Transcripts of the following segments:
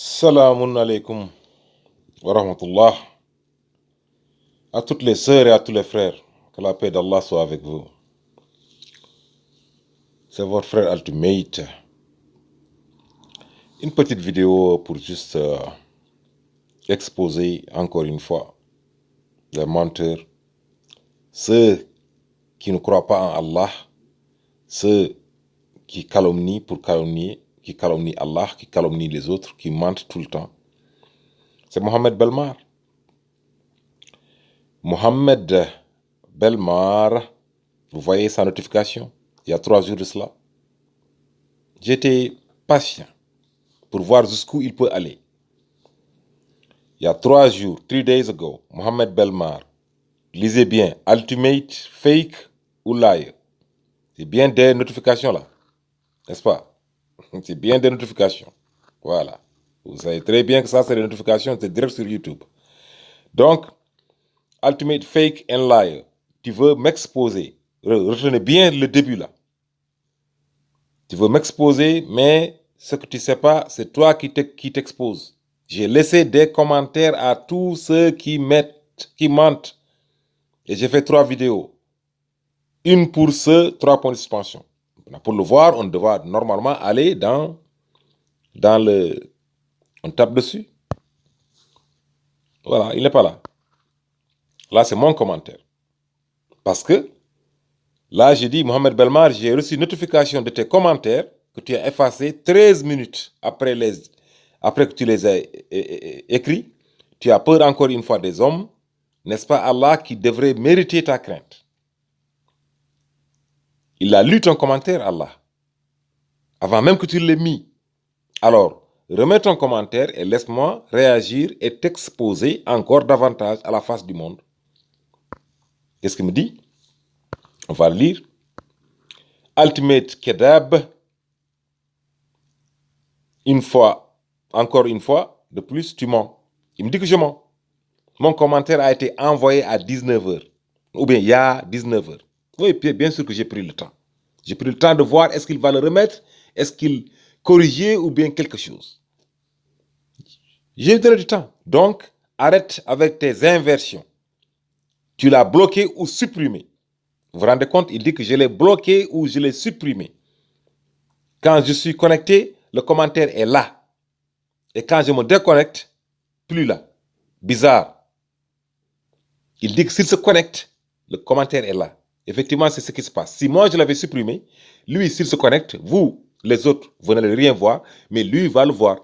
Salamun alaikum wa rahmatullah. À toutes les sœurs et à tous les frères, que la paix d'Allah soit avec vous. C'est votre frère Ultimate. Une petite vidéo pour juste exposer encore une fois les menteurs, ceux qui ne croient pas en Allah, ceux qui calomnient pour calomnier, qui calomnient Allah, qui calomnient les autres, qui mentent tout le temps. C'est Mohamed Belmar. Mohamed Belmar, vous voyez sa notification, il y a 3 jours de cela. J'étais patient pour voir jusqu'où il peut aller. Il y a 3 jours, 3 days ago, Mohamed Belmar, lisez bien, Ultimate, Fake ou Liar. C'est bien des notifications là, n'est-ce pas? C'est bien des notifications. Voilà. Vous savez très bien que ça, c'est des notifications, c'est direct sur YouTube. Donc, Ultimate, Fake and Liar, tu veux m'exposer. Retenez bien le début là. Tu veux m'exposer, mais ce que tu ne sais pas, c'est toi qui t'exposes. J'ai laissé des commentaires à tous ceux qui mentent. Et j'ai fait 3 vidéos. Une pour ceux, 3 points de suspension. Pour le voir, on doit normalement aller dans le... On tape dessus. Voilà, il n'est pas là. Là, c'est mon commentaire. Parce que, là, j'ai dit, Mohamed Belmar, j'ai reçu une notification de tes commentaires que tu as effacés 13 minutes après que tu les as écrits. Tu as peur encore une fois des hommes. N'est-ce pas Allah qui devrait mériter ta crainte? Il a lu ton commentaire, Allah, avant même que tu l'aies mis. Alors, remets ton commentaire et laisse-moi réagir et t'exposer encore davantage à la face du monde. Qu'est-ce qu'il me dit? On va lire. Ultimate Kedab, encore une fois, de plus, tu mens. Il me dit que je mens. Mon commentaire a été envoyé à 19h. Ou bien il y a 19h. Oui, bien sûr que j'ai pris le temps. J'ai pris le temps de voir est-ce qu'il va le remettre, est-ce qu'il corrigeait ou bien quelque chose. J'ai donné du temps. Donc, arrête avec tes inversions. Tu l'as bloqué ou supprimé. Vous vous rendez compte? Il dit que je l'ai bloqué ou je l'ai supprimé. Quand je suis connecté, le commentaire est là. Et quand je me déconnecte, plus là. Bizarre. Il dit que s'il se connecte, le commentaire est là. Effectivement, c'est ce qui se passe. Si moi, je l'avais supprimé, lui, s'il se connecte, vous, les autres, vous n'allez rien voir, mais lui va le voir.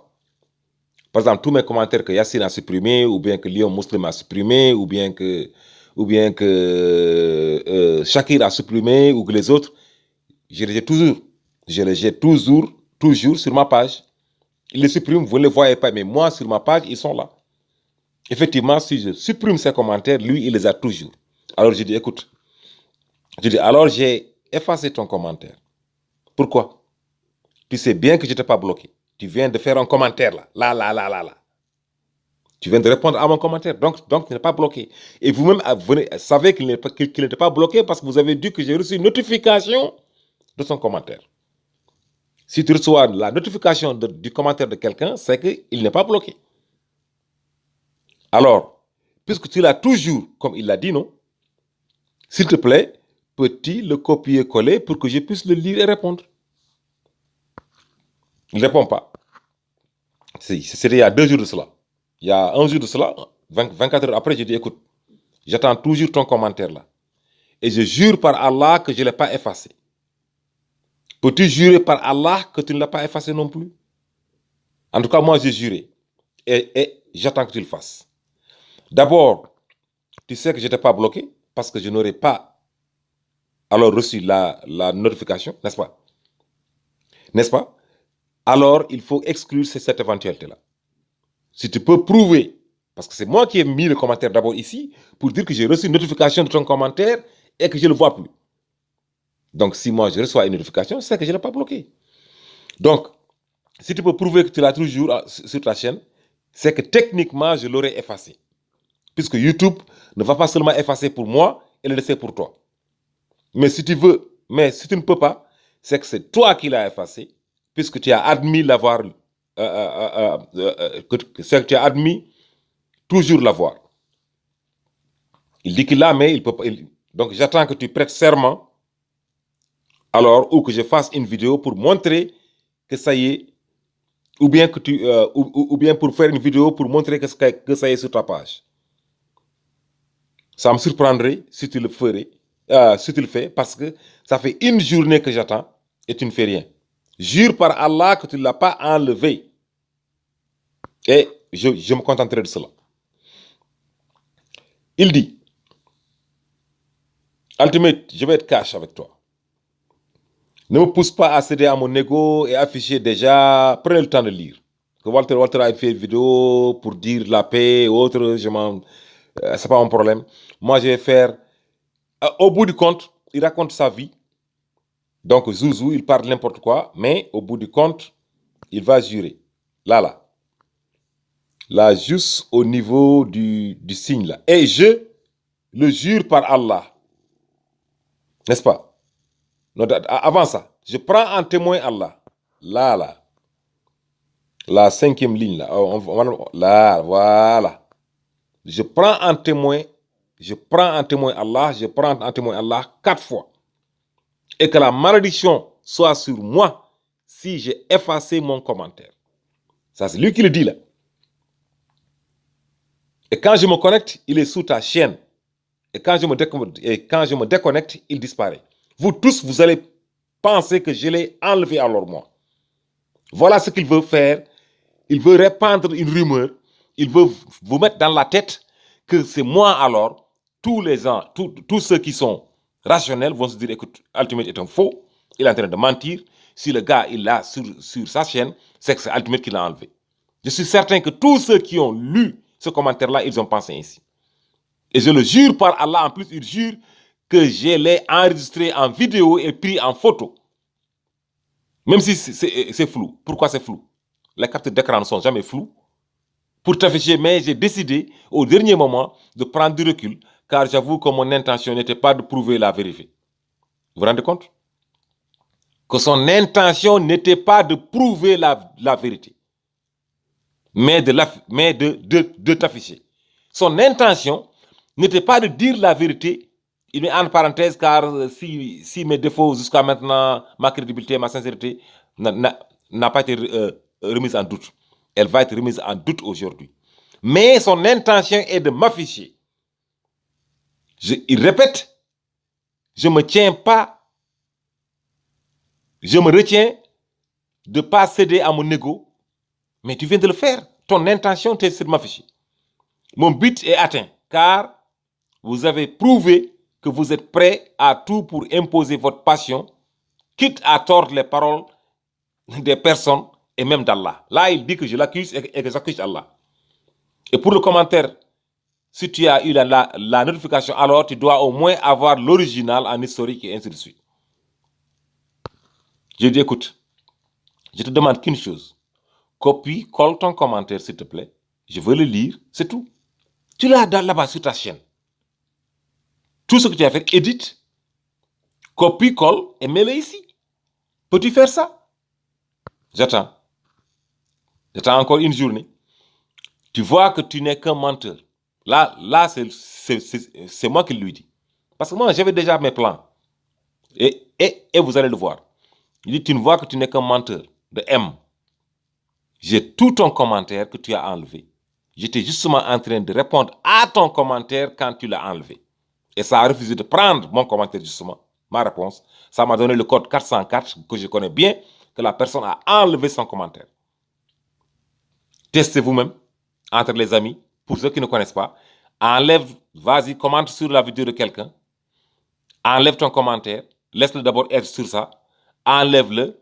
Par exemple, tous mes commentaires que Yassine a supprimés, ou bien que Lyon Muslim a supprimé, ou bien que Shakir a supprimé, ou que les autres, je les jette toujours. Je les jette toujours sur ma page. Ils les suppriment, vous ne les voyez pas, mais moi, sur ma page, ils sont là. Effectivement, si je supprime ces commentaires, lui, il les a toujours. Alors, je dis, écoute, alors j'ai effacé ton commentaire. Pourquoi? Tu sais bien que je ne t'ai pas bloqué. Tu viens de faire un commentaire là. Là. Tu viens de répondre à mon commentaire. Donc tu n'es pas bloqué. Et vous-même, savez qu'il n'était pas bloqué parce que vous avez dit que j'ai reçu une notification de son commentaire. Si tu reçois la notification du commentaire de quelqu'un, c'est qu'il n'est pas bloqué. Alors, puisque tu l'as toujours, comme il l'a dit, non? S'il te plaît, peux-tu le copier-coller pour que je puisse le lire et répondre? Il ne répond pas. C'était il y a 2 jours de cela. Il y a 1 jour de cela, 24 heures après, j'ai dit, écoute, j'attends toujours ton commentaire là. Et je jure par Allah que je ne l'ai pas effacé. Peux-tu jurer par Allah que tu ne l'as pas effacé non plus? En tout cas, moi, j'ai juré. Et j'attends que tu le fasses. D'abord, tu sais que je n'étais pas bloqué parce que je n'aurais pas alors reçu la notification, n'est-ce pas? N'est-ce pas? Alors, il faut exclure cette éventualité-là. Si tu peux prouver, parce que c'est moi qui ai mis le commentaire d'abord ici, pour dire que j'ai reçu une notification de ton commentaire et que je ne le vois plus. Donc, si moi je reçois une notification, c'est que je ne l'ai pas bloqué. Donc, si tu peux prouver que tu l'as toujours sur ta chaîne, c'est que techniquement, je l'aurais effacé. Puisque YouTube ne va pas seulement effacer pour moi et le laisser pour toi. Mais si tu ne peux pas, c'est que c'est toi qui l'as effacé, puisque tu as admis l'avoir que tu as admis, toujours l'avoir. Il dit qu'il l'a, mais il peut pas. Donc j'attends que tu prêtes serment, alors, ou que je fasse une vidéo pour montrer que ça y est, ou bien, ou bien pour faire une vidéo pour montrer que ça y est sur ta page. Ça me surprendrait si tu le ferais, si tu le fais, parce que ça fait une journée que j'attends et tu ne fais rien. Jure par Allah que tu ne l'as pas enlevé. Et je me contenterai de cela. Il dit, Ultimate, je vais être cash avec toi. Ne me pousse pas à céder à mon ego et afficher déjà. Prenez le temps de lire. Que Walter a fait une vidéo pour dire la paix et autres, c'est pas mon problème. Moi, je vais faire. Au bout du compte, il raconte sa vie. Donc, Zouzou, il parle n'importe quoi, mais au bout du compte, il va jurer. Là. Là, juste au niveau du signe, là. Et je le jure par Allah. N'est-ce pas? Avant ça, je prends en témoin Allah. Là. La 5e ligne, là. Là, voilà. Je prends en témoin Allah, je prends en témoin Allah 4 fois. Et que la malédiction soit sur moi si j'ai effacé mon commentaire. Ça, c'est lui qui le dit là. Et quand je me connecte, il est sous ta chaîne. Et quand je me déconnecte, il disparaît. Vous tous, vous allez penser que je l'ai enlevé alors moi. Voilà ce qu'il veut faire. Il veut répandre une rumeur. Il veut vous mettre dans la tête que c'est moi alors. Tous les gens, tous ceux qui sont rationnels vont se dire, écoute, Ultimate est un faux. Il est en train de mentir. Si le gars, il l'a sur sa chaîne, c'est que c'est Ultimate qui l'a enlevé. Je suis certain que tous ceux qui ont lu ce commentaire-là, ils ont pensé ainsi. Et je le jure par Allah, en plus, il jure que je l'ai enregistré en vidéo et pris en photo. Même si c'est flou. Pourquoi c'est flou? Les captures d'écran ne sont jamais floues. Pour t'afficher, mais j'ai décidé au dernier moment de prendre du recul, car j'avoue que mon intention n'était pas de prouver la vérité. Vous vous rendez compte? Que son intention n'était pas de prouver la vérité, mais de t'afficher. Son intention n'était pas de dire la vérité. Il met en parenthèse, car si mes défauts jusqu'à maintenant, ma crédibilité, ma sincérité n'a pas été remise en doute. Elle va être remise en doute aujourd'hui. Mais son intention est de m'afficher. Il répète, je me retiens de ne pas céder à mon ego. Mais tu viens de le faire. Ton intention, c'est de m'afficher. Mon but est atteint, car vous avez prouvé que vous êtes prêt à tout pour imposer votre passion, quitte à tordre les paroles des personnes et même d'Allah. Là, il dit que je l'accuse et que j'accuse Allah. Et pour le commentaire, si tu as eu la notification, alors tu dois au moins avoir l'original en historique et ainsi de suite. Je dis, écoute, je te demande qu'une chose. Copie, colle ton commentaire, s'il te plaît. Je veux le lire, c'est tout. Tu l'as là-bas sur ta chaîne. Tout ce que tu as fait, édite, copie, colle et mets-le ici. Peux-tu faire ça? J'attends. J'attends encore une journée. Tu vois que tu n'es qu'un menteur. Là c'est moi qui lui dis. Parce que moi, j'avais déjà mes plans. Et vous allez le voir. Il dit, tu ne vois que tu n'es qu'un menteur de M. J'ai tout ton commentaire que tu as enlevé. J'étais justement en train de répondre à ton commentaire quand tu l'as enlevé. Et ça a refusé de prendre mon commentaire justement, ma réponse. Ça m'a donné le code 404 que je connais bien, que la personne a enlevé son commentaire. Testez vous-même, entre les amis, pour ceux qui ne connaissent pas. Enlève, vas-y, commente sur la vidéo de quelqu'un. Enlève ton commentaire. Laisse-le d'abord être sur ça. Enlève-le.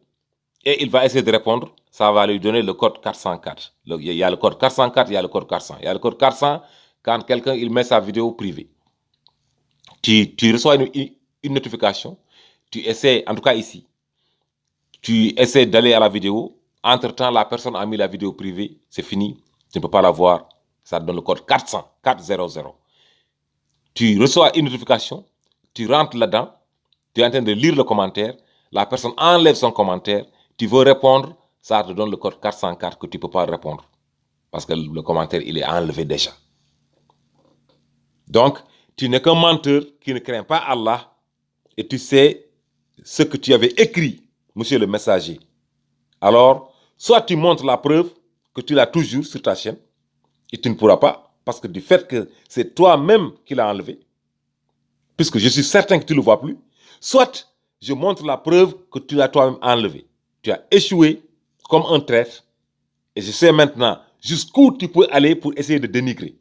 Et il va essayer de répondre. Ça va lui donner le code 404. Il y a le code 404, il y a le code 400. Il y a le code 400 quand quelqu'un il met sa vidéo privée. Tu reçois une notification. Tu essaies, en tout cas ici, tu essaies d'aller à la vidéo. Entre-temps, la personne a mis la vidéo privée. C'est fini. Tu ne peux pas la voir. Ça te donne le code 400, 400. Tu reçois une notification. Tu rentres là-dedans. Tu es en train de lire le commentaire. La personne enlève son commentaire. Tu veux répondre. ça te donne le code 404 que tu ne peux pas répondre. Parce que le commentaire, il est enlevé déjà. Donc, tu n'es qu'un menteur qui ne craint pas Allah et tu sais ce que tu avais écrit, monsieur le messager. Alors, soit tu montres la preuve que tu l'as toujours sur ta chaîne et tu ne pourras pas, parce que du fait que c'est toi-même qui l'as enlevé, puisque je suis certain que tu ne le vois plus, soit je montre la preuve que tu l'as toi-même enlevé. Tu as échoué comme un traître et je sais maintenant jusqu'où tu peux aller pour essayer de dénigrer.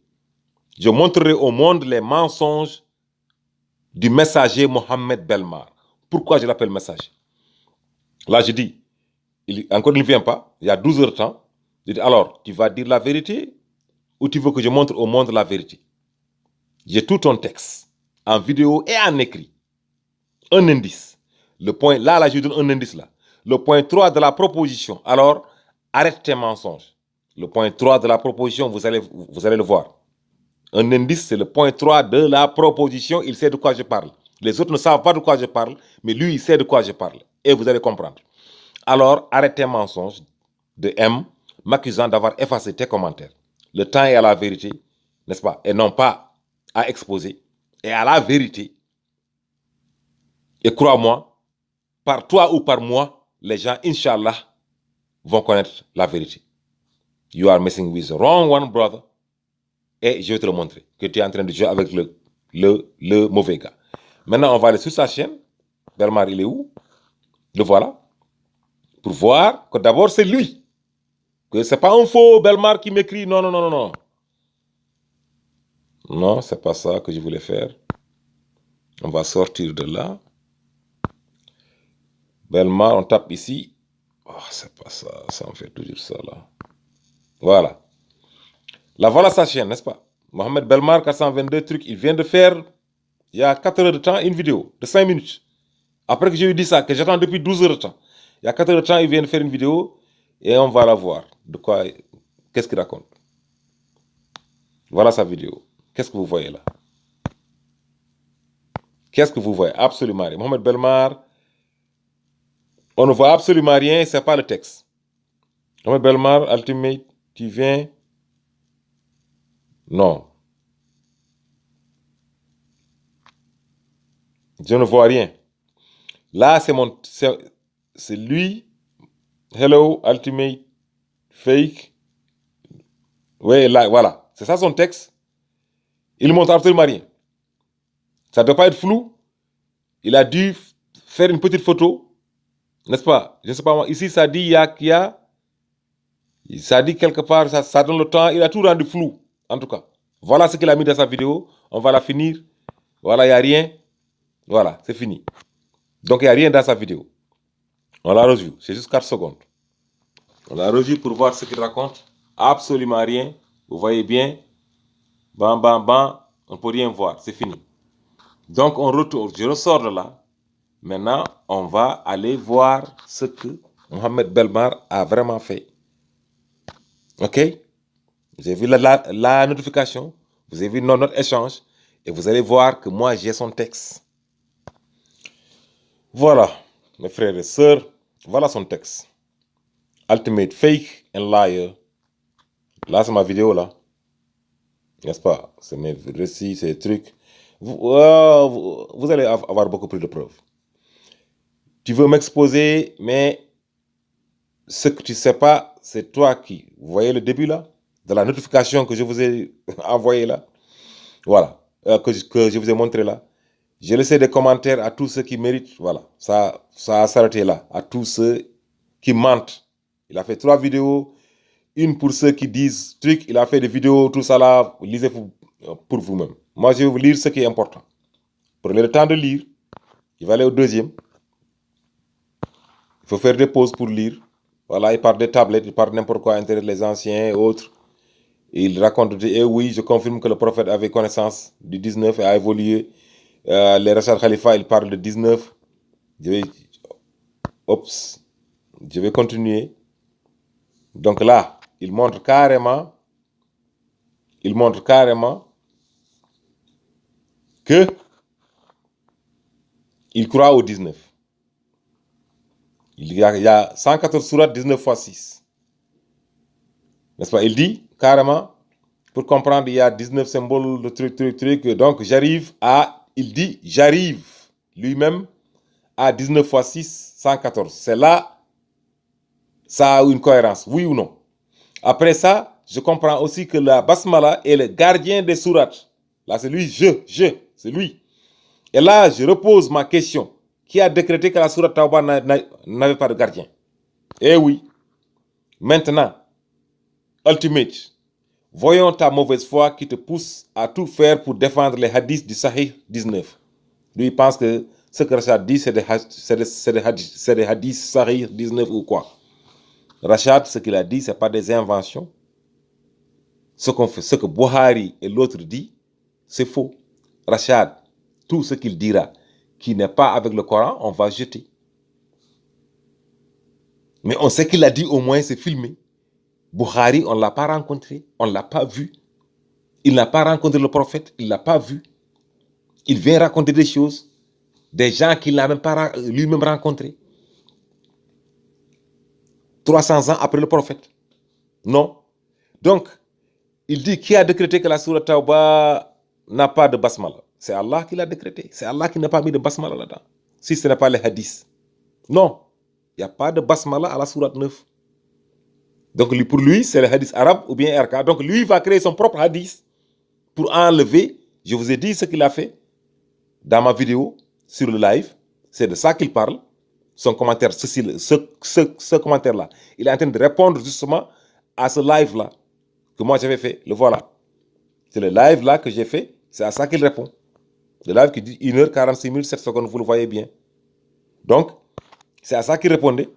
Je montrerai au monde les mensonges du messager Mohamed Belmar. Pourquoi je l'appelle messager? Là, je dis, encore il ne vient pas, il y a 12 heures de temps. Je dis, alors, tu vas dire la vérité ou tu veux que je montre au monde la vérité? J'ai tout ton texte, en vidéo et en écrit. Un indice. Le point, là, je donne un indice là. Le point 3 de la proposition. Alors, arrête tes mensonges. Le point 3 de la proposition, vous allez le voir. Un indice, c'est le point 3 de la proposition. Il sait de quoi je parle. Les autres ne savent pas de quoi je parle, mais lui, il sait de quoi je parle. Et vous allez comprendre. Alors, arrête tes mensonges de M, m'accusant d'avoir effacé tes commentaires. Le temps est à la vérité, n'est-ce pas? Et non pas à exposer. Et à la vérité. Et crois-moi, par toi ou par moi, les gens, Inch'Allah, vont connaître la vérité. You are messing with the wrong one, brother. Et je vais te le montrer, que tu es en train de jouer avec le mauvais gars. Maintenant, on va aller sur sa chaîne. Belmar, il est où? Le voilà. Pour voir que d'abord, c'est lui. Que ce n'est pas un faux Belmar qui m'écrit. Non, non, non, non, non. Non, c'est pas ça que je voulais faire. On va sortir de là. Belmar, on tape ici. Oh, c'est pas ça. Ça me fait toujours ça, là. Voilà. Là, voilà sa chaîne, n'est-ce pas? Mohamed Belmar, 422 trucs. Il vient de faire, il y a 4 heures de temps, une vidéo de 5 minutes. Après que je lui dis ça, que j'attends depuis 12 heures de temps. Il y a 4 heures de temps, il vient de faire une vidéo et on va la voir. De quoi, qu'est-ce qu'il raconte? Voilà sa vidéo. Qu'est-ce que vous voyez là? Qu'est-ce que vous voyez? Absolument rien. Mohamed Belmar, on ne voit absolument rien, c'est pas le texte. Mohamed Belmar, Ultimate, tu viens? Non. Je ne vois rien. Là, c'est lui. Hello, Ultimate, fake. Oui, là, voilà. C'est ça son texte. Il ne montre absolument rien. Ça ne doit pas être flou. Il a dû faire une petite photo. N'est-ce pas? Je ne sais pas. Ici, ça dit ça dit quelque part, ça donne le temps. Il a tout rendu flou, en tout cas. Voilà ce qu'il a mis dans sa vidéo. On va la finir. Voilà, il n'y a rien. Voilà, c'est fini. Donc, il n'y a rien dans sa vidéo. On l'a revu. C'est juste 4 secondes. On l'a revu pour voir ce qu'il raconte. Absolument rien. Vous voyez bien. Bam, bam, bam. On ne peut rien voir. C'est fini. Donc, on retourne. Je ressors de là. Maintenant, on va aller voir ce que Mohamed Belmar a vraiment fait. OK? Vous avez vu la notification. Vous avez vu notre échange. Et vous allez voir que moi, j'ai son texte. Voilà, mes frères et sœurs. Voilà son texte. Ultimate fake and liar. Là, c'est ma vidéo, là. N'est-ce pas? C'est mes récits, ces trucs. Vous allez avoir beaucoup plus de preuves. Tu veux m'exposer, mais ce que tu ne sais pas, c'est toi qui. Vous voyez le début, là? De la notification que je vous ai envoyée, là. Voilà. Que je vous ai montré, là. J'ai laissé des commentaires à tous ceux qui méritent. Voilà. Ça a s'arrêté là. À tous ceux qui mentent. Il a fait 3 vidéos. Une pour ceux qui disent trucs. Il a fait des vidéos, tout ça là. Lisez pour vous-même. Moi, je vais vous lire ce qui est important. Prenez le temps de lire. Il va aller au deuxième. Il faut faire des pauses pour lire. Voilà, il parle des tablettes, il parle n'importe quoi, intérêt les anciens et autres. Et il raconte, et oui, je confirme que le prophète avait connaissance du 19 et a évolué. Les Rachad Khalifa, il parle de 19. Je vais continuer. Donc là, il montre carrément que il croit au 19. Il y a 114 sourates, 19 fois 6. N'est-ce pas? Il dit carrément, pour comprendre, il y a 19 symboles de truc. Donc, il dit, j'arrive lui-même à 19 fois 6, 114. C'est là, ça a une cohérence, oui ou non? Après ça, je comprends aussi que la basmala est le gardien des sourates. Là, c'est lui, c'est lui. Et là, je repose ma question. Qui a décrété que la sourate Tauba n'avait pas de gardien? Eh oui. Maintenant, ultimate. Voyons ta mauvaise foi qui te pousse à tout faire pour défendre les hadiths du Sahih 19. Lui, il pense que ce que Rachad dit, c'est des hadiths Sahih 19 ou quoi. Rachad, ce qu'il a dit, ce n'est pas des inventions. Ce que Buhari et l'autre dit, c'est faux. Rachad, tout ce qu'il dira qui n'est pas avec le Coran, on va jeter. Mais on sait qu'il a dit, au moins, c'est filmé. Buhari, on ne l'a pas rencontré, on ne l'a pas vu. Il n'a pas rencontré le prophète, il ne l'a pas vu. Il vient raconter des choses, des gens qu'il n'a même pas lui-même rencontrés. 300 ans après le prophète. Non. Donc, il dit qui a décrété que la sourate Tauba n'a pas de basmala? C'est Allah qui l'a décrété. C'est Allah qui n'a pas mis de basmala là-dedans. Si ce n'est pas les hadiths. Non. Il n'y a pas de basmala à la sourate 9. Donc, pour lui, c'est le hadith arabe ou bien RK. Donc, lui, il va créer son propre hadith pour enlever. Je vous ai dit ce qu'il a fait dans ma vidéo sur le live. C'est de ça qu'il parle. Son commentaire, ce commentaire-là, il est en train de répondre justement à ce live-là que moi j'avais fait. Le voilà. C'est le live-là que j'ai fait. C'est à ça qu'il répond. Le live qui dit 1h46 minutes 7 secondes, vous le voyez bien. Donc, c'est à ça qu'il répondait.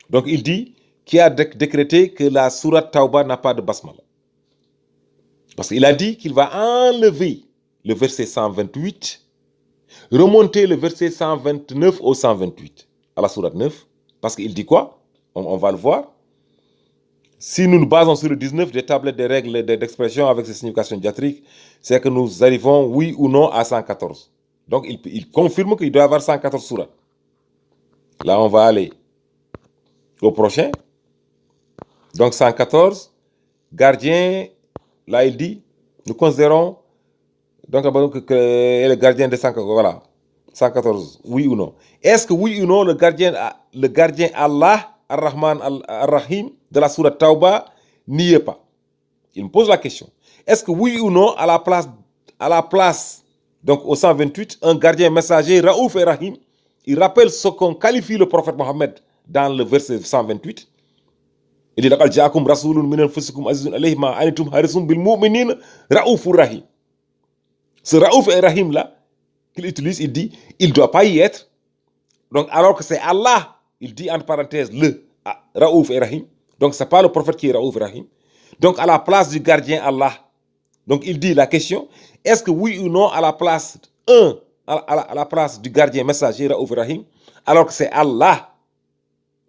Donc, il dit qui a décrété que la sourate Tauba n'a pas de basmala. Parce qu'il a dit qu'il va enlever le verset 128, remonter le verset 129 au 128 à la sourate 9. Parce qu'il dit quoi? On va le voir. Si nous nous basons sur le 19 des tablettes des règles d'expression avec ses significations diatriques, c'est que nous arrivons, oui ou non, à 114. Donc, il confirme qu'il doit y avoir 114 sourates. Là, on va aller au prochain. Donc, 114, gardien, là, il dit, nous considérons donc que le gardien de 114, voilà, 114, oui ou non. Est-ce que oui ou non, le gardien Allah, Ar-Rahman, Ar-Rahim, de la sourate Tauba, n'y est pas? Il me pose la question. Est-ce que oui ou non, à la place, donc au 128, un gardien messager, Raouf et Rahim, il rappelle ce qu'on qualifie le prophète Mohammed dans le verset 128. Il dit, laqad ja'akum rasulun min anfusikum azizun alayhi ma anitum harisun bil mu'minina Raoufur Rahim. Ce Raouf et Rahim là, qu'il utilise, il dit, il ne doit pas y être. Donc, alors que c'est Allah, il dit entre parenthèses le Raouf et Rahim. Donc, ce n'est pas le prophète qui est Raouf et Rahim. Donc, à la place du gardien Allah. Donc, il dit la question, est-ce que oui ou non, à la place à la place du gardien messager Raouf et Rahim, alors que c'est Allah,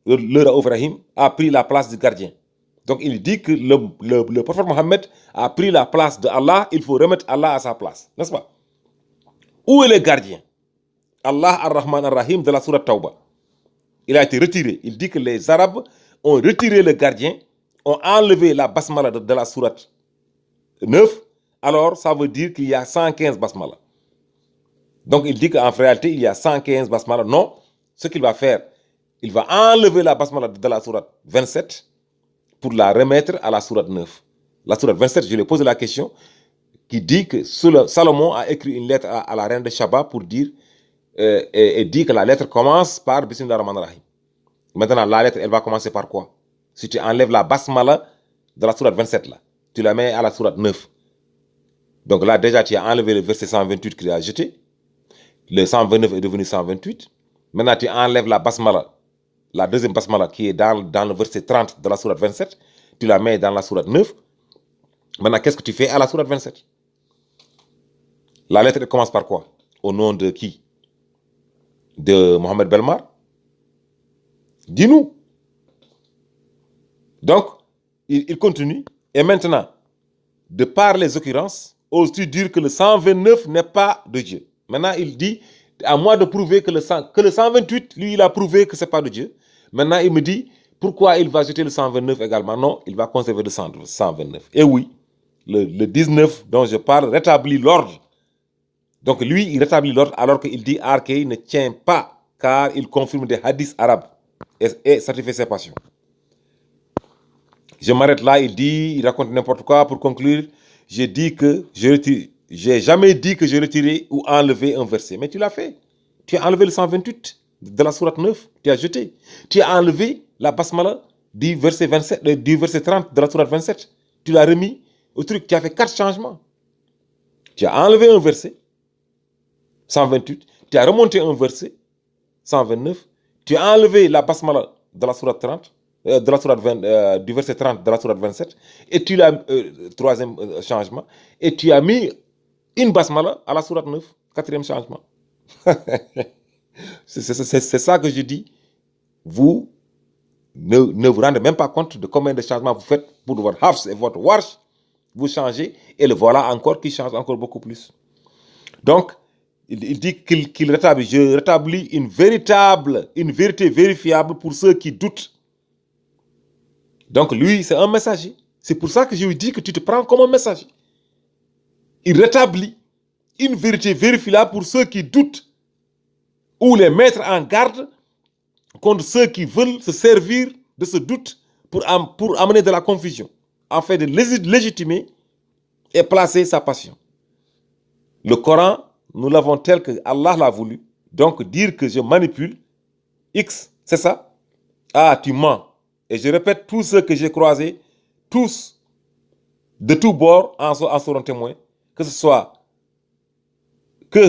le Raouf et Rahim, a pris la place du gardien. Donc, il dit que le prophète Mohammed a pris la place de Allah, il faut remettre Allah à sa place. N'est-ce pas? Où est le gardien? Allah Ar-Rahman Ar-Rahim de la sourate Tauba. Il a été retiré. Il dit que les Arabes ont retiré le gardien, ont enlevé la basmala de la sourate 9. Alors, ça veut dire qu'il y a 115 basmala. Donc, il dit qu'en réalité, il y a 115 basmala. Non, ce qu'il va faire, il va enlever la basmala de la sourate 27 pour la remettre à la sourate 9. La sourate 27, je lui ai posé la question, qui dit que Salomon a écrit une lettre à la reine de Shaba pour dire, et dit que la lettre commence par Bismillah ar-Rahman ar-Rahim. Maintenant, la lettre, elle va commencer par quoi? Si tu enlèves la basmala de la sourate 27, là, tu la mets à la sourate 9. Donc là, déjà, tu as enlevé le verset 128 qu'il a jeté. Le 129 est devenu 128. Maintenant, tu enlèves la basmala, la deuxième basmala qui est dans le verset 30 de la sourate 27. Tu la mets dans la sourate 9. Maintenant, qu'est-ce que tu fais à la sourate 27? La lettre commence par quoi? Au nom de qui? De Mohamed Belmar? Dis-nous. Donc, il continue. Et maintenant, de par les occurrences, oses-tu dire que le 129 n'est pas de Dieu? Maintenant, il dit, À moi de prouver que le 128, lui, il a prouvé que ce n'est pas de Dieu. Maintenant, il me dit, pourquoi il va jeter le 129 également? Non, il va conserver le 129. Et oui, le 19 dont je parle rétablit l'ordre. Donc lui, il rétablit l'ordre alors qu'il dit Arkei ne tient pas, car il confirme des hadiths arabes et satisfait ses passions. Je m'arrête là, il raconte n'importe quoi. Pour conclure, j'ai jamais dit que j'ai retiré ou enlevé un verset. Mais tu l'as fait. Tu as enlevé le 128 de la sourate 9. Tu as jeté. Tu as enlevé la basmala du verset 27, du verset 30 de la sourate 27. Tu l'as remis au truc. Tu as fait 4 changements. Tu as enlevé un verset, 128. Tu as remonté un verset, 129. Tu as enlevé la basmala de la sourate 30. De la sourate 20, du verset 30 de la sourate 27, et tu l'as, troisième changement, et tu as mis une basmala à la sourate 9, quatrième changement. C'est ça que je dis. Vous ne vous rendez même pas compte de combien de changements vous faites pour votre hafs et votre warsh. Vous changez, et le voilà encore qui change encore beaucoup plus. Donc, il dit qu'il rétablit. Je rétablis une vérité vérifiable pour ceux qui doutent. Donc lui, c'est un messager. C'est pour ça que je lui dis que tu te prends comme un messager. Il rétablit une vérité vérifiable pour ceux qui doutent, ou les mettre en garde contre ceux qui veulent se servir de ce doute pour amener de la confusion, afin de légitimer et placer sa passion. Le Coran, nous l'avons tel que Allah l'a voulu. Donc dire que je manipule, X, c'est ça? Ah, tu mens. Et je répète, tous ceux que j'ai croisés, tous, de tous bords, en seront témoins. Que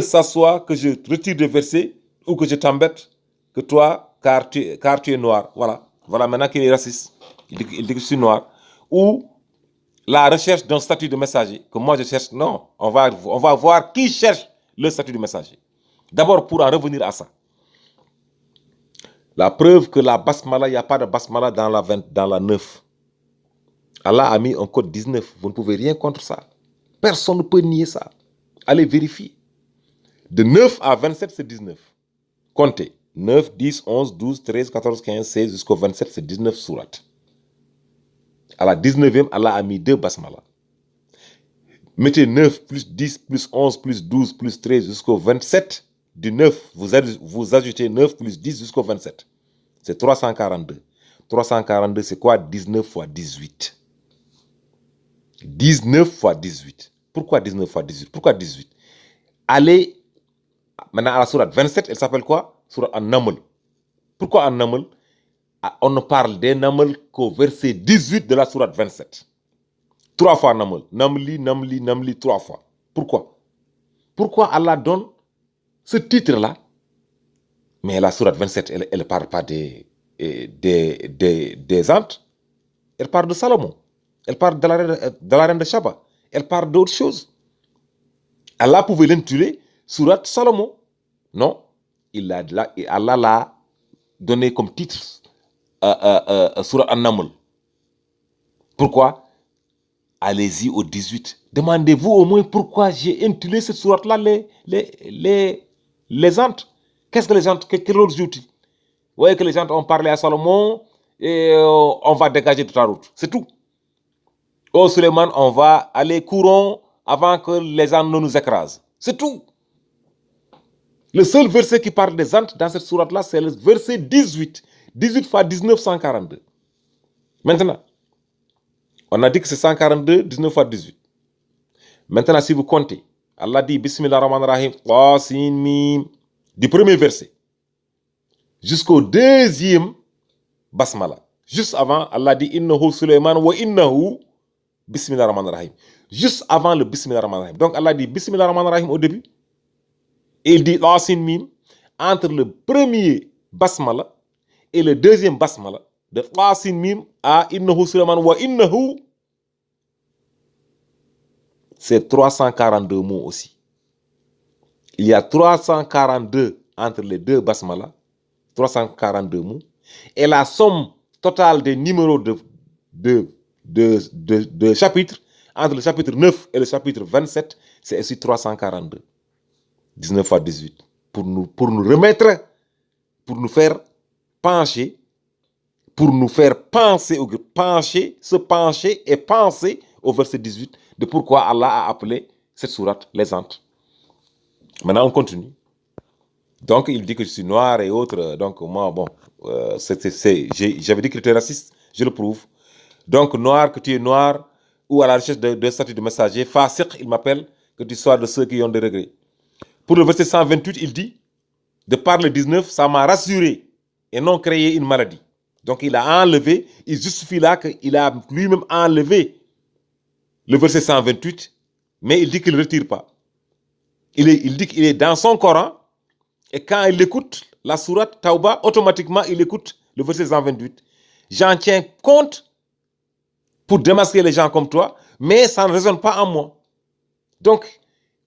ça soit que je retire des versets ou que je t'embête, que toi, car tu es noir. Voilà. Voilà maintenant qu'il est raciste. Il dit que je suis noir. Ou la recherche d'un statut de messager, que moi je cherche. Non, on va voir qui cherche le statut de messager. D'abord, pour en revenir à ça. La preuve que la basmala, il n'y a pas de basmala dans la 9. Allah a mis un code 19. Vous ne pouvez rien contre ça. Personne ne peut nier ça. Allez vérifier. De 9 à 27, c'est 19. Comptez. 9, 10, 11, 12, 13, 14, 15, 16 jusqu'au 27, c'est 19 sourates. À la 19e, Allah a mis 2 basmala. Mettez 9 plus 10 plus 11 plus 12 plus 13 jusqu'au 27. Du 9, vous ajoutez 9 plus 10 jusqu'au 27. C'est 342. 342, c'est quoi? 19 fois 18. 19 fois 18. Pourquoi 19 fois 18? Pourquoi 18? Allez, maintenant à la sourate 27, elle s'appelle quoi? Sourate An-Naml. Pourquoi An-Naml? On ne parle des Naml qu'au verset 18 de la sourate 27. 3 fois Naml. Namli, 3 fois. Pourquoi? Pourquoi Allah donne ce titre-là? Mais la sourate 27, elle ne parle pas des antres. Elle parle de Salomon. Elle parle de la reine de Shaba. Elle parle d'autre chose. Allah pouvait l'intituler sourate Salomon. Non. Allah l'a donné comme titre sourate An-Naml. Pourquoi? Allez-y au 18. Demandez-vous au moins pourquoi j'ai intitulé cette sourate-là les antres. Qu'est-ce que les antres, quel rôle jouent-ils? Vous voyez que les gens ont parlé à Salomon et on va dégager de ta route. C'est tout. Oh Suleiman, on va aller courant avant que les antres ne nous écrasent. C'est tout. Le seul verset qui parle des antres dans cette sourate-là, c'est le verset 18. 18 fois 19, 142. Maintenant, on a dit que c'est 142, 19 fois 18. Maintenant, si vous comptez, Allah dit Bismillahirrahmanirrahim, Qasin Mim, du premier verset jusqu'au deuxième basmala. Juste avant, Allah dit Innahu Suleiman wa innahu Bismillahirrahmanirrahim. Juste avant le Bismillahirrahmanirrahim. Donc Allah dit Bismillahirrahmanirrahim au début. Et il dit Qasin Mim. Entre le premier basmala et le deuxième basmala, de Qasin Mim à Innahu Suleiman wa innahu, c'est 342 mots aussi. Il y a 342 entre les deux basmalas, 342 mots. Et la somme totale des numéros de chapitres, entre le chapitre 9 et le chapitre 27, c'est aussi 342. 19 fois 18. pour nous remettre, pour nous faire pencher, pour nous faire penser, se pencher et penser au verset 18 de pourquoi Allah a appelé cette sourate les antres. Maintenant, on continue. Donc, il dit que je suis noir et autres. Donc, moi, bon, j'avais dit qu'il était raciste, je le prouve. Donc, noir, que tu es noir, ou à la recherche d'un statut de messager, fasiq, il m'appelle, que tu sois de ceux qui ont des regrets. Pour le verset 128, il dit, de par le 19, ça m'a rassuré et non créé une maladie. Donc, il a enlevé, il justifie là qu'il a lui-même enlevé le verset 128, mais il dit qu'il ne retire pas. Il dit qu'il est dans son Coran, et quand il écoute la sourate Tauba, automatiquement, il écoute le verset 128. J'en tiens compte pour démasquer les gens comme toi, mais ça ne résonne pas en moi. Donc,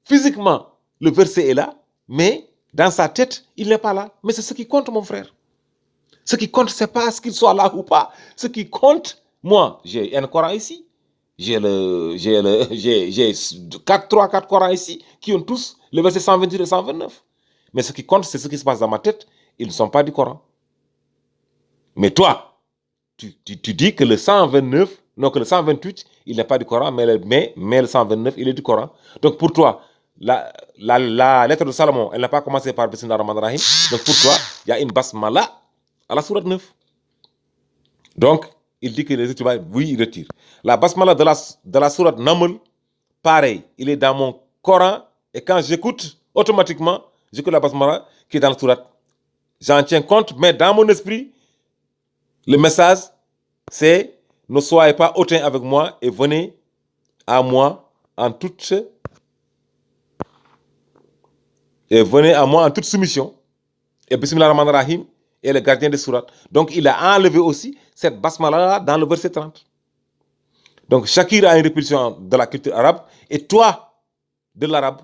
physiquement, le verset est là, mais dans sa tête, il n'est pas là. Mais c'est ce qui compte, mon frère. Ce qui compte, ce n'est pas ce qu'il soit là ou pas. Ce qui compte, moi, j'ai un Coran ici. J'ai 4 Corans ici, qui ont tous le verset 128 et 129. Mais ce qui compte, c'est ce qui se passe dans ma tête. Ils ne sont pas du Coran. Mais toi, tu dis que le 129, non, que le 128, il n'est pas du Coran, mais le 129, il est du Coran. Donc pour toi, la lettre de Salomon, elle n'a pas commencé par Bismillah ar-Rahman ar-Rahim. Donc pour toi, il y a une basmala à la sourate 9. Donc, il dit que les étudiants, oui, il retire. La basmala de la sourate Naml, pareil, il est dans mon Coran, et quand j'écoute, automatiquement, j'écoute la basmala qui est dans la sourate. J'en tiens compte, mais dans mon esprit, le message, c'est ne soyez pas hautains avec moi et venez à moi en toute soumission. Et Bismillah ar-Rahman ar-Rahim est le gardien des sourates. Donc il a enlevé aussi cette basmala dans le verset 30. Donc Shakir a une répétition de la culture arabe et toi de l'arabe.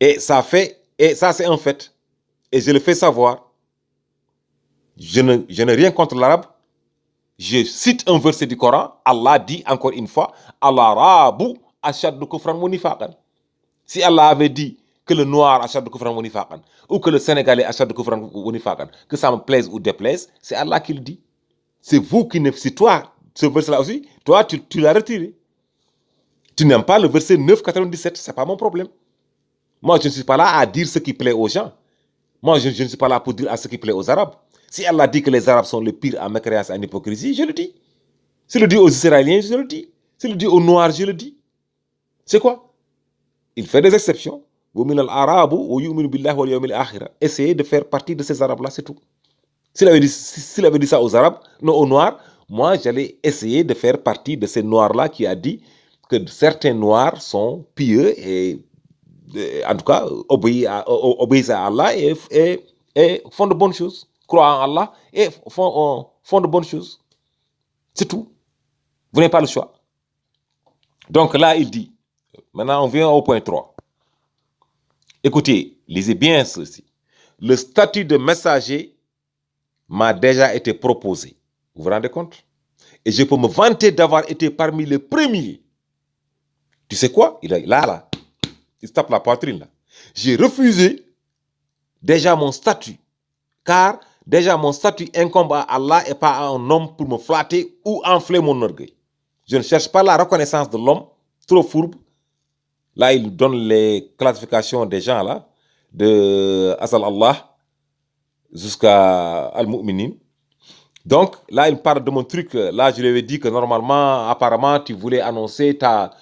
Et ça c'est un fait. Et je le fais savoir. Je n'ai rien contre l'arabe. Je cite un verset du Coran. Allah dit encore une fois, Al-Arabu ashaddu kufran wa nifaqan. Si Allah avait dit que le noir ashaddu kufran wa nifaqan, ou que le Sénégalais ashaddu kufran wa nifaqan, que ça me plaise ou déplaise, c'est Allah qui le dit. C'est vous qui ne... Si toi, ce verset-là aussi, toi, tu l'as retiré. Tu n'aimes pas le verset 9,97, c'est pas mon problème. Moi, je ne suis pas là à dire ce qui plaît aux gens. Moi, je ne suis pas là pour dire à ce qui plaît aux Arabes. Si Allah dit que les Arabes sont les pires en mécréance et en hypocrisie, je le dis. S'il le dit aux Israéliens, je le dis. S'il le dit aux Noirs, je le dis. C'est quoi? Il fait des exceptions. Essayez de faire partie de ces Arabes-là, c'est tout. S'il avait dit ça aux Arabes, non aux Noirs, moi, j'allais essayer de faire partie de ces Noirs-là qui a dit que certains Noirs sont pieux et en tout cas, obéissent à Allah et font de bonnes choses. Croient en Allah et font de bonnes choses. C'est tout. Vous n'avez pas le choix. Donc là, il dit, maintenant on vient au point 3. Écoutez, lisez bien ceci. Le statut de messager m'a déjà été proposé. Vous vous rendez compte? Et je peux me vanter d'avoir été parmi les premiers. Tu sais quoi? Il se tape la poitrine là. J'ai refusé déjà mon statut, car déjà mon statut incombe à Allah et pas à un homme pour me flatter ou enfler mon orgueil. Je ne cherche pas la reconnaissance de l'homme, trop fourbe. Là, il donne les classifications des gens là, de Asal Allah jusqu'à Al-Mu'minin. Donc là, il parle de mon truc. Là, je lui ai dit que normalement, apparemment, tu voulais annoncer ta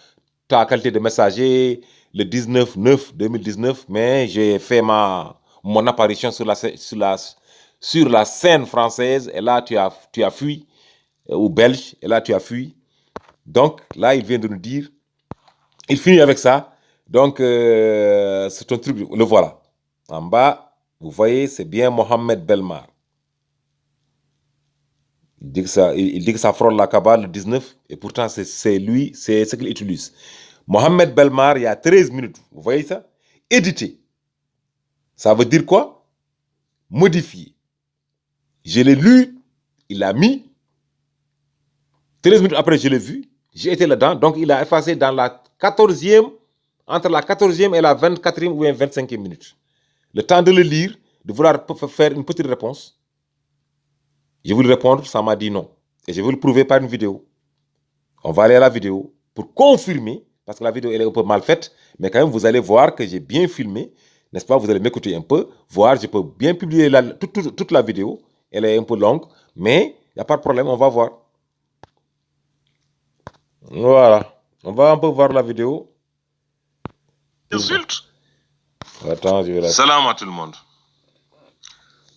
qualité de messager le 19/9/2019, mais j'ai fait mon apparition sur la scène française, et là, tu as fui, ou belge, et là, tu as fui. Donc, là, il vient de nous dire, il finit avec ça. Donc, c'est un truc, le voilà. En bas, vous voyez, c'est bien Mohamed Belmar. Il dit que ça frôle la Kaaba le 19, et pourtant, c'est lui, c'est ce qu'il utilise. Mohamed Belmar, il y a 13 minutes, vous voyez ça? Édité. Ça veut dire quoi? Modifié. Je l'ai lu, il l'a mis. 13 minutes après, je l'ai vu. J'ai été là-dedans. Donc, il a effacé dans la 14e entre la 14e et la 24e ou 25e minute. Le temps de le lire, de vouloir faire une petite réponse. Je voulais répondre, ça m'a dit non. Et je vais le prouver par une vidéo. On va aller à la vidéo pour confirmer, parce que la vidéo elle est un peu mal faite, mais quand même vous allez voir que j'ai bien filmé, n'est-ce pas? Vous allez m'écouter un peu, voir, je peux bien publier toute la vidéo. Elle est un peu longue, mais il n'y a pas de problème, on va voir. Voilà, on va un peu voir la vidéo. Insulte. Attends, je vais la... Salam à tout le monde.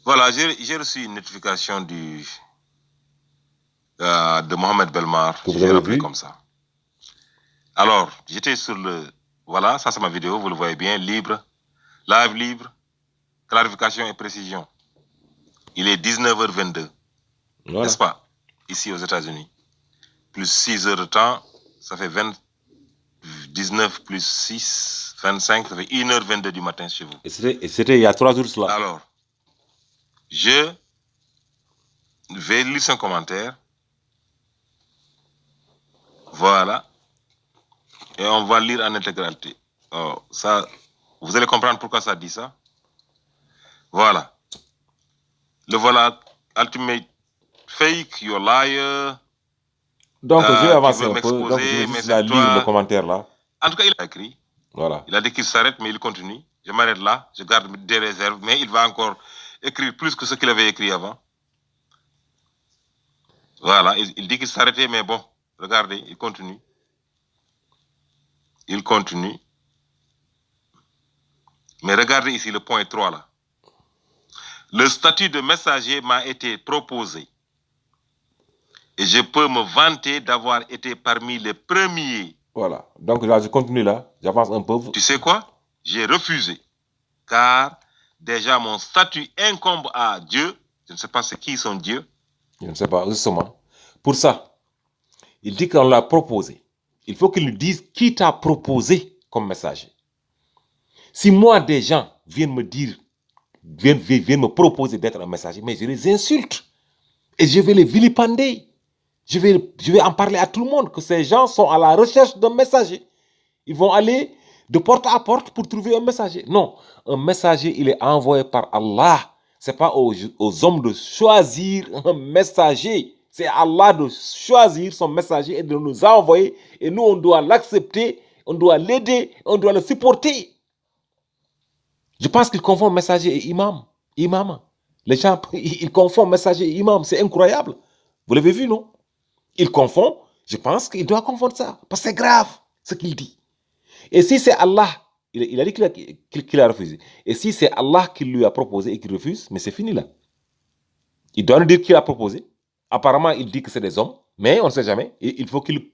Voilà, j'ai reçu une notification de Mohamed Belmar. Que vous avez vu comme ça. Alors, j'étais sur le... Voilà, ça c'est ma vidéo, vous le voyez bien, libre, live libre, clarification et précision. Il est 19h22, voilà. N'est-ce pas? Ici aux États-Unis. Plus 6 heures de temps, ça fait 19 plus 6, 25, ça fait 1h22 du matin chez vous. Et c'était il y a 3 jours cela. Alors, je vais lire son commentaire. Voilà. Et on va lire en intégralité. Oh, ça, vous allez comprendre pourquoi ça dit ça. Voilà. Le voilà, ultimate fake, you're liar. Donc, je vais avancer un peu. Donc, je vais juste lire le commentaire là. En tout cas, il a écrit. Voilà. Il a dit qu'il s'arrête, mais il continue. Je m'arrête là, je garde des réserves, mais il va encore écrire plus que ce qu'il avait écrit avant. Voilà, il dit qu'il s'arrêtait, mais bon, regardez, il continue. Il continue. Mais regardez ici le point 3 là. Le statut de messager m'a été proposé. Et je peux me vanter d'avoir été parmi les premiers. Voilà. Donc là, je continue là. J'avance un peu. Tu sais quoi? J'ai refusé. Car déjà mon statut incombe à Dieu. Je ne sais pas c'est qui son Dieu. Je ne sais pas, justement. Pour ça, il dit qu'on l'a proposé. Il faut qu'il nous dise qui t'a proposé comme messager. Si moi, des gens viennent me dire, viennent me proposer d'être un messager, mais je les insulte. Et je vais les vilipender. Je vais en parler à tout le monde, que ces gens sont à la recherche d'un messager. Ils vont aller de porte à porte pour trouver un messager. Non, un messager, il est envoyé par Allah. Ce n'est pas aux hommes de choisir un messager. C'est à Allah de choisir son messager et de nous envoyer. Et nous, on doit l'accepter, on doit l'aider, on doit le supporter. Je pense qu'ils confondent messager et imam. Imam. Les gens, ils confondent messager et imam. C'est incroyable. Vous l'avez vu, non? Ils confondent. Je pense qu'il doit confondre ça. Parce que c'est grave ce qu'il dit. Et si c'est Allah, il a dit qu'il a refusé. Et si c'est Allah qui lui a proposé et qu'il refuse, mais c'est fini là. Il doit nous dire qu'il a proposé. Apparemment, il dit que c'est des hommes, mais on ne sait jamais. Il faut qu'il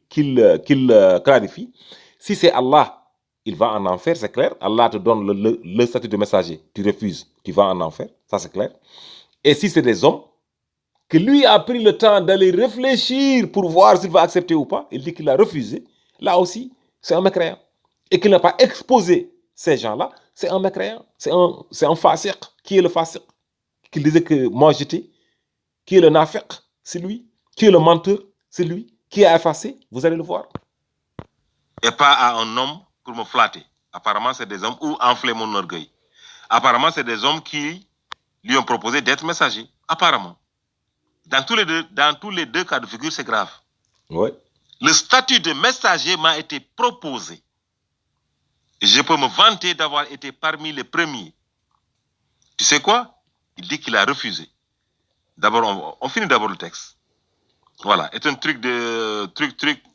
clarifie. Si c'est Allah, il va en enfer, c'est clair. Allah te donne le statut de messager. Tu refuses, tu vas en enfer. Ça, c'est clair. Et si c'est des hommes, que lui a pris le temps d'aller réfléchir pour voir s'il va accepter ou pas, il dit qu'il a refusé. Là aussi, c'est un mécréant. Et qu'il n'a pas exposé ces gens-là, c'est un mécréant. C'est un fasiq. Qui est le fasiq? Qui disait que moi j'étais. Qui est le nafiq? C'est lui. Qui est le menteur? C'est lui. Qui a effacé? Vous allez le voir. Et pas à un homme pour me flatter. Apparemment, c'est des hommes ou enfler mon orgueil. Apparemment, c'est des hommes qui lui ont proposé d'être messager. Apparemment. Dans tous les deux cas de figure, c'est grave. Ouais. Le statut de messager m'a été proposé. Et je peux me vanter d'avoir été parmi les premiers. Tu sais quoi? Il dit qu'il a refusé. D'abord, on finit d'abord le texte. Voilà. C'est un truc de...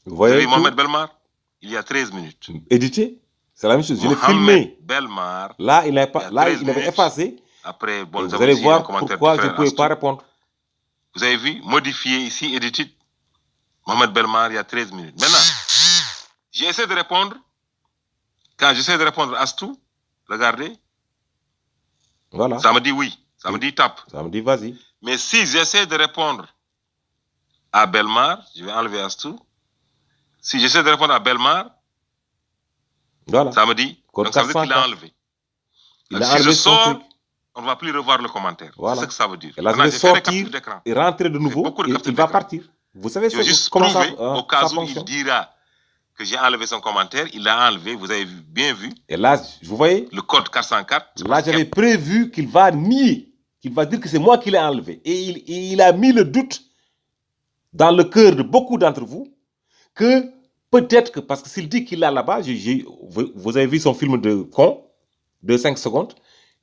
Vous voyez Mohamed Belmar, il y a 13 minutes. Édité? C'est la même chose. Je l'ai filmé. Belmar. Là, il avait effacé. Après, bon, vous allez voir pourquoi je ne pouvais pas répondre. Vous avez vu, modifié ici, édité. Mohamed Belmar, il y a 13 minutes. Maintenant, j'ai essayé de répondre. Quand j'essaie de répondre à tout, regardez. Voilà. Ça me dit oui. Ça me dit tape. Ça me dit vas-y. Mais si j'essaie de répondre à Belmar, je vais enlever Astou. Si j'essaie de répondre à Belmar, voilà. Ça me dit. Donc ça veut dire qu'il a enlevé. Il a enlevé si je sors, on ne va plus revoir le commentaire. Voilà. C'est ce que ça veut dire. Et là, je vais sortir et rentrer de nouveau. Il va partir. Vous savez juste comment prouver, ça au cas où fonctionne. il dira que j'ai enlevé son commentaire, il l'a enlevé, vous avez bien vu. Et là, vous voyez, le code 404. Là, j'avais prévu qu'il va nier, qu'il va dire que c'est moi qui l'ai enlevé. Et il a mis le doute dans le cœur de beaucoup d'entre vous que peut-être que, parce que s'il dit qu'il l'a là-bas, vous avez vu son film de con, de 5 secondes,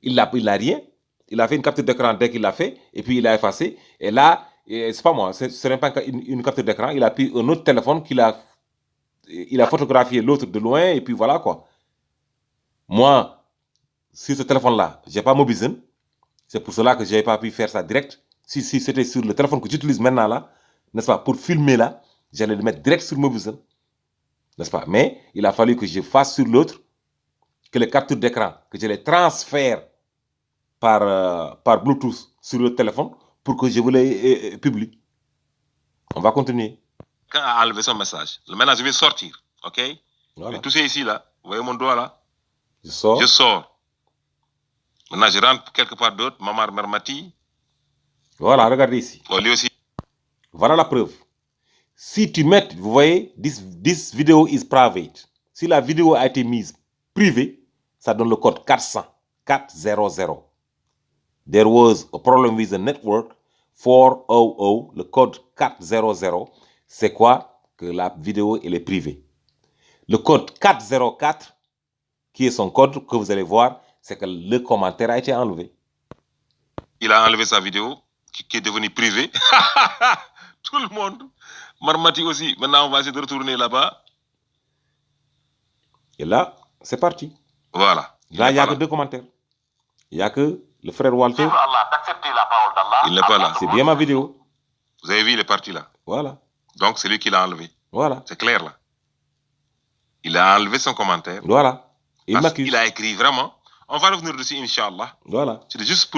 il n'a rien. Il a fait une capture d'écran dès qu'il l'a fait, et puis il a effacé. Et là, c'est pas moi, ce n'est pas une capture d'écran, il a pris un autre téléphone il a photographié l'autre de loin, et puis voilà quoi. Moi, sur ce téléphone-là, je n'ai pas Mobizen. C'est pour cela que je n'avais pas pu faire ça direct. Si c'était sur le téléphone que j'utilise maintenant là, n'est-ce pas, pour filmer là, j'allais le mettre direct sur Mobizen. N'est-ce pas? Mais il a fallu que je fasse sur l'autre, que les captures d'écran, que je les transfère par Bluetooth sur le téléphone pour que je vous les publie. On va continuer. Quand a enlevé son message, maintenant je vais sortir, ok? Voilà. Mais tout c'est ici là, vous voyez mon doigt là? Je sors. Je sors. Maintenant je rentre quelque part d'autre, Mamar Mermati. Voilà, regardez ici. Oh, lui aussi. Voilà la preuve. Si tu mets, vous voyez, this video is private. Si la vidéo a été mise privée, ça donne le code 400. There was a problem with the network 400, le code 400. C'est quoi? Que la vidéo elle est privée. Le code 404, qui est son code que vous allez voir, c'est que le commentaire a été enlevé. Il a enlevé sa vidéo, qui est devenue privée. Tout le monde. Marmati aussi. Maintenant, on va essayer de retourner là-bas. Et là, c'est parti. Voilà. Là, il n'y a que 2 commentaires. Il n'y a que le frère Walter. Il n'est pas là. C'est bien ma vidéo. Vous avez vu, il est parti là. Voilà. Donc, c'est lui qui l'a enlevé. Voilà. C'est clair là. Il a enlevé son commentaire. Voilà. Il m'accuse. Il a écrit vraiment. On va revenir dessus, Inch'Allah. Voilà. C'est juste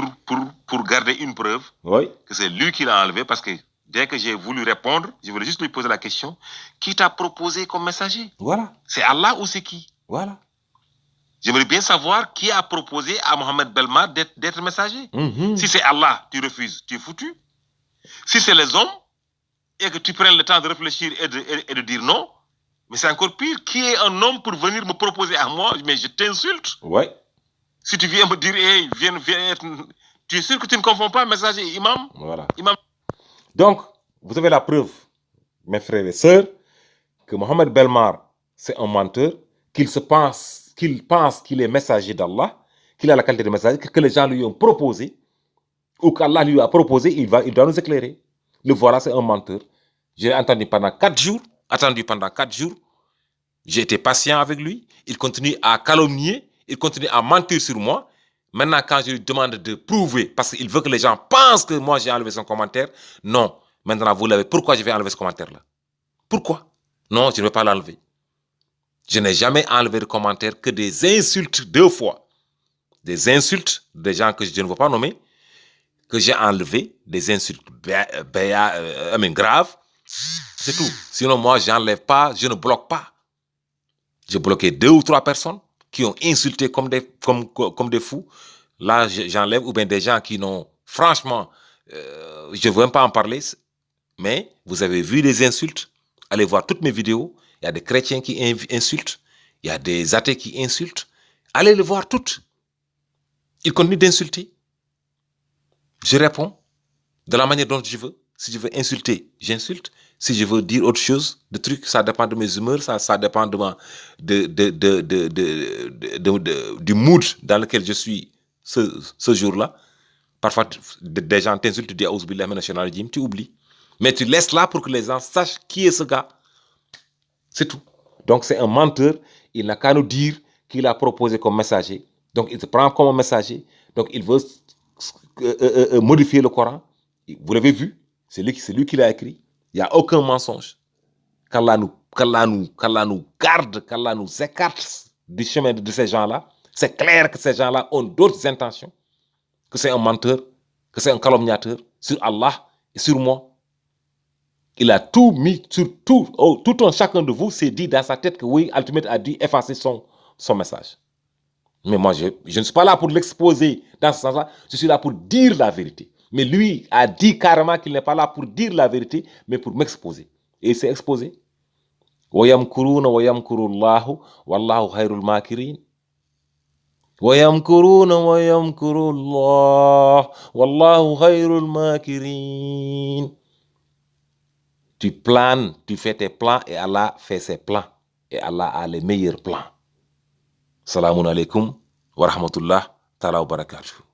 pour garder une preuve oui. Que c'est lui qui l'a enlevé parce que dès que j'ai voulu répondre, je voulais juste lui poser la question. Qui t'a proposé comme messager? Voilà. C'est Allah ou c'est qui? Voilà. J'aimerais bien savoir qui a proposé à Mohamed Belmar d'être messager. Si c'est Allah, tu refuses, tu es foutu. Si c'est les hommes, et que tu prennes le temps de réfléchir et de dire non, mais c'est encore pire. Qui est un homme pour venir me proposer à moi? Mais je t'insulte. Oui. Si tu viens me dire, hey, viens, tu es sûr que tu ne confonds pas messager et imam? Voilà. Imam. Donc, vous avez la preuve, mes frères et sœurs, que Mohamed Belmar, c'est un menteur, qu'il pense qu'il est messager d'Allah, qu'il a la qualité de messager, que les gens lui ont proposé, ou qu'Allah lui a proposé, il doit nous éclairer. Le voilà, c'est un menteur. J'ai entendu pendant 4 jours. J'ai été patient avec lui. Il continue à calomnier. Il continue à mentir sur moi. Maintenant, quand je lui demande de prouver, parce qu'il veut que les gens pensent que moi j'ai enlevé son commentaire, non. Maintenant, vous l'avez. Pourquoi je vais enlever ce commentaire-là? Pourquoi? Non, je ne vais pas l'enlever. Je n'ai jamais enlevé de commentaire que des insultes 2 fois. Des insultes des gens que je ne veux pas nommer, que j'ai enlevé, des insultes graves. C'est tout. Sinon, moi, je n'enlève pas, je ne bloque pas. J'ai bloqué 2 ou 3 personnes qui ont insulté comme des fous. Là, j'enlève, ou bien des gens qui n'ont, franchement, je ne veux même pas en parler, mais vous avez vu les insultes. Allez voir toutes mes vidéos. Il y a des chrétiens qui insultent. Il y a des athées qui insultent. Allez les voir toutes. Ils continuent d'insulter. Je réponds de la manière dont je veux. Si je veux insulter, j'insulte. Si je veux dire autre chose, de trucs, ça dépend de mes humeurs, ça dépend du mood dans lequel je suis ce jour-là. Parfois, des gens t'insultent, tu dis « tu oublies. Mais tu laisses là pour que les gens sachent qui est ce gars. C'est tout. Donc, c'est un menteur. Il n'a qu'à nous dire qu'il a proposé comme messager. Donc, il se prend comme un messager. Donc, il veut modifier le Coran. Vous l'avez vu. C'est lui qui l'a écrit. Il n'y a aucun mensonge. Qu'Allah nous garde, qu'Allah nous écarte du chemin de ces gens-là. C'est clair que ces gens-là ont d'autres intentions. Que c'est un menteur, que c'est un calomniateur sur Allah et sur moi. Il a tout mis sur tout. Oh, tout un chacun de vous s'est dit dans sa tête que oui, Ultimate a dû effacer son message. Mais moi, je ne suis pas là pour l'exposer dans ce sens-là. Je suis là pour dire la vérité. Mais lui a dit carrément qu'il n'est pas là pour dire la vérité, mais pour m'exposer. Et il s'est exposé. wa yamkuruuna wa yamkuru llahu wallahu xayrul makirin. wa yamkuruuna wa yamkuru llah wallahu xayrul makirin. Tu planes, tu fais tes plans et Allah fait ses plans. Et Allah a les meilleurs plans. Salaamun aleykum wa rahmatullah taala wa barakatuh.